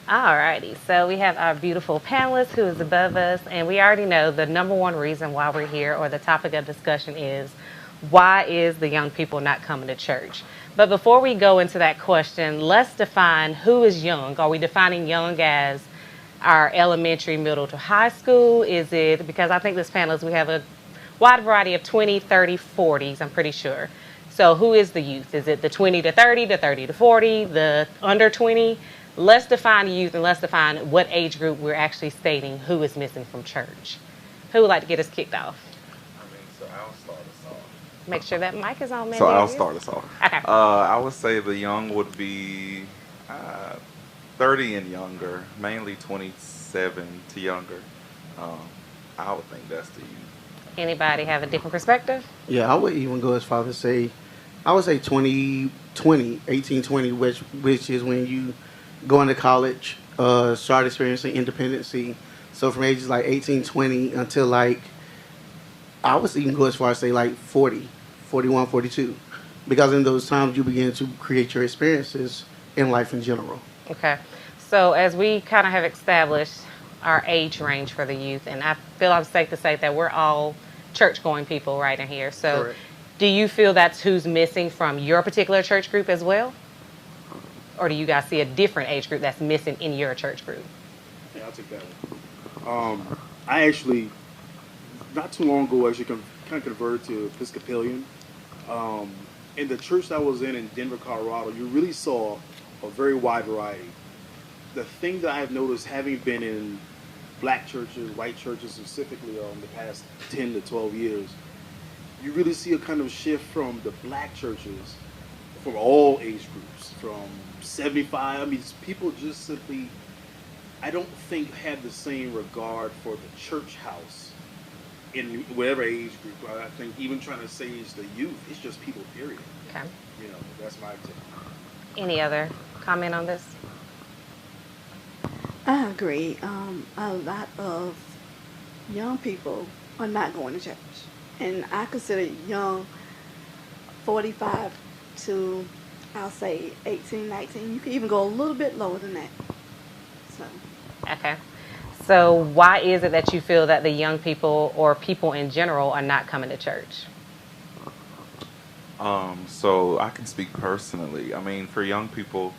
Alrighty, so we have our beautiful panelist who is above us, and we already know the number one reason why we're here, or the topic of discussion is why is the young people not coming to church? But before we go into that question, let's define who is young. Are we defining young as our elementary, middle to high school? Is it, because I think this panelist, we have a wide variety of 20, 30, 40s, I'm pretty sure. So who is the youth? Is it the 20 to 30, the 30 to 40, the under 20? Let's define youth and let's define what age group we're actually stating who is missing from church. Who would like to get us kicked off? So I'll start us off. Make sure that mic is on, man. So I'll start us off. Okay. I would say the young would be 30 and younger, mainly 27 to younger. I would think that's the youth. Anybody have a different perspective? Yeah, I would even go as far as to say, I would say 18, 20, which is when you go into college, start experiencing independency. So from ages like 18, 20 until like, I would even go as far as say like 40, 41, 42. Because in those times you begin to create your experiences in life in general. Okay. So as we kind of have established our age range for the youth, and I feel I'm safe to say that we're all church-going people right in here. So Correct. Do you feel that's who's missing from your particular church group as well? Or do you guys see a different age group that's missing in your church group? Yeah, I'll take that one. I actually, not too long ago, actually kind of converted to Episcopalian. In the church that I was in Denver, Colorado, you really saw a very wide variety. The thing that I've noticed, having been in black churches, white churches specifically, the past 10 to 12 years, you really see a kind of shift from the black churches, from all age groups, from 75. I mean, people just simply, I don't think, have the same regard for the church house in whatever age group. I think even trying to say it's the youth, it's just people, period. Okay. You know, that's my take. Any other comment on this? I agree. A lot of young people are not going to church. And I consider young 45 to, I'll say, 18, 19. You can even go a little bit lower than that. So. Okay. So why is it that you feel that the young people or people in general are not coming to church? So I can speak personally. I mean, for young people,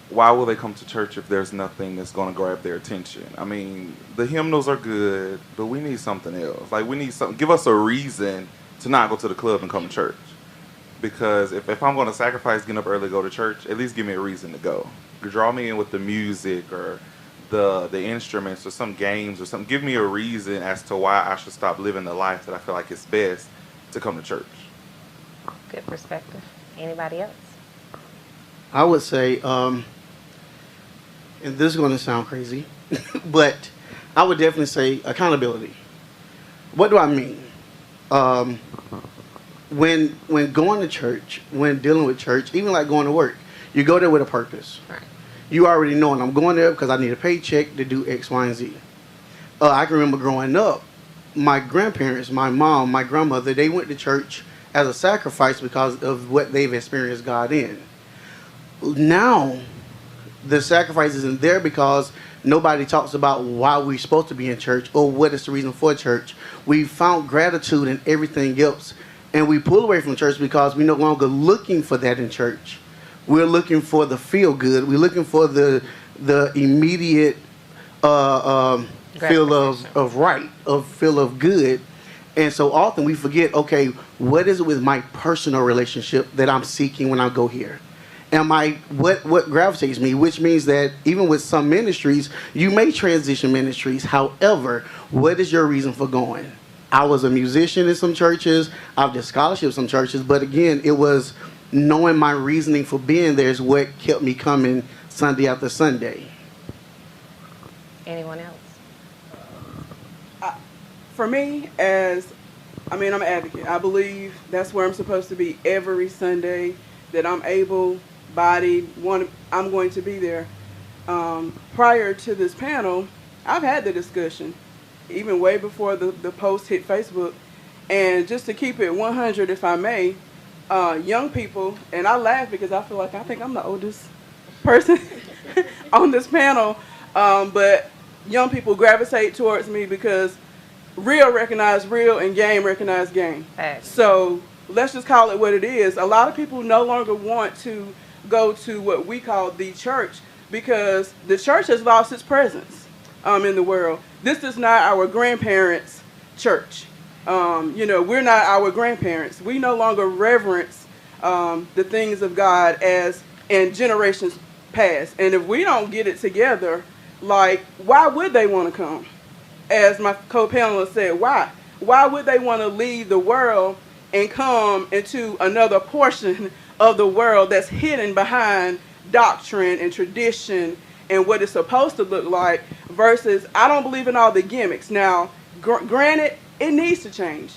why will they come to church if there's nothing that's going to grab their attention? I mean, the hymnals are good, but we need something else. Like, we need something. Give us a reason to not go to the club and come to church. Because if I'm going to sacrifice getting up early to go to church, at least give me a reason to go. Draw me in with the music or the instruments or some games or something. Give me a reason as to why I should stop living the life that I feel like is best to come to church. Good perspective. Anybody else? I would say, and this is going to sound crazy, but I would definitely say accountability. What do I mean? When going to church, when dealing with church, even like going to work, you go there with a purpose. Right. You already know, and I'm going there because I need a paycheck to do X, Y, and Z. I can remember growing up, my grandparents, my mom, my grandmother, they went to church as a sacrifice because of what they've experienced God in. Now, the sacrifice isn't there because nobody talks about why we're supposed to be in church or what is the reason for church. We found gratitude in everything else, and we pull away from church because we're no longer looking for that in church. We're looking for the feel good. We're looking for the immediate feel of good. And so often we forget, okay, what is it with my personal relationship that I'm seeking when I go here? What gravitates me, which means that even with some ministries, you may transition ministries. However, what is your reason for going? I was a musician in some churches. I've did scholarships in some churches. But again, it was knowing my reasoning for being there is what kept me coming Sunday after Sunday. Anyone else? For me, I'm an advocate. I believe that's where I'm supposed to be every Sunday, that I'm able-bodied, I'm going to be there. Prior to this panel, I've had the discussion, even way before the post hit Facebook. And just to keep it 100, if I may, young people, and I laugh because I think I'm the oldest person on this panel, but young people gravitate towards me because real recognize real and game recognize game. Facts. So let's just call it what it is. A lot of people no longer want to go to what we call the church because the church has lost its presence in the world. This is not our grandparents' church. We're not our grandparents. We no longer reverence the things of God as in generations past. And if we don't get it together, like, why would they want to come? As my co-panelist said, why? Why would they want to leave the world and come into another portion of the world that's hidden behind doctrine and tradition and what it's supposed to look like versus I don't believe in all the gimmicks. Now, granted, it needs to change.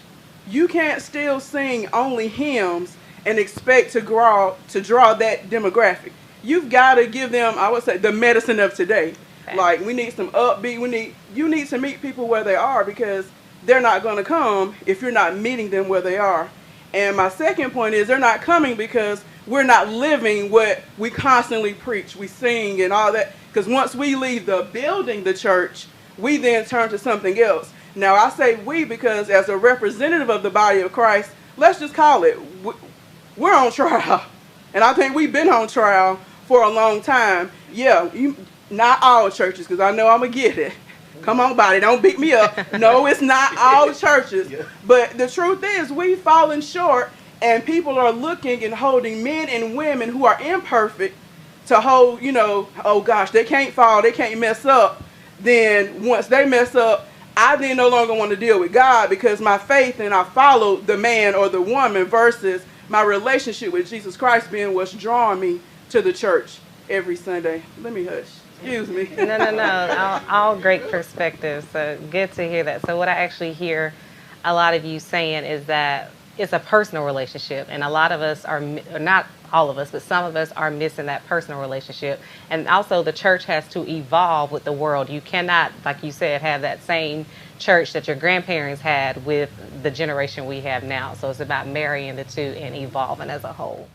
You can't still sing only hymns and expect to draw that demographic. You've got to give them, I would say, the medicine of today. Okay. Like, we need some upbeat. You need to meet people where they are because they're not going to come if you're not meeting them where they are. And my second point is they're not coming because we're not living what we constantly preach, we sing and all that. Because once we leave the building, the church, we then turn to something else. Now, I say we because as a representative of the body of Christ, let's just call it, we're on trial. And I think we've been on trial for a long time. Yeah, not all churches, because I know I'm going to get it. Come on, body, don't beat me up. No, it's not all churches. But the truth is, we've fallen short, and people are looking and holding men and women who are imperfect to hold, oh gosh, they can't fall, they can't mess up. Then once they mess up, I then no longer want to deal with God because my faith and I follow the man or the woman versus my relationship with Jesus Christ being what's drawing me to the church every Sunday. Let me hush. Excuse me. No. All great perspectives. So good to hear that. So what I actually hear a lot of you saying is that it's a personal relationship, and a lot of us are, not all of us, but some of us are missing that personal relationship. And also the church has to evolve with the world. You cannot, like you said, have that same church that your grandparents had with the generation we have now. So it's about marrying the two and evolving as a whole.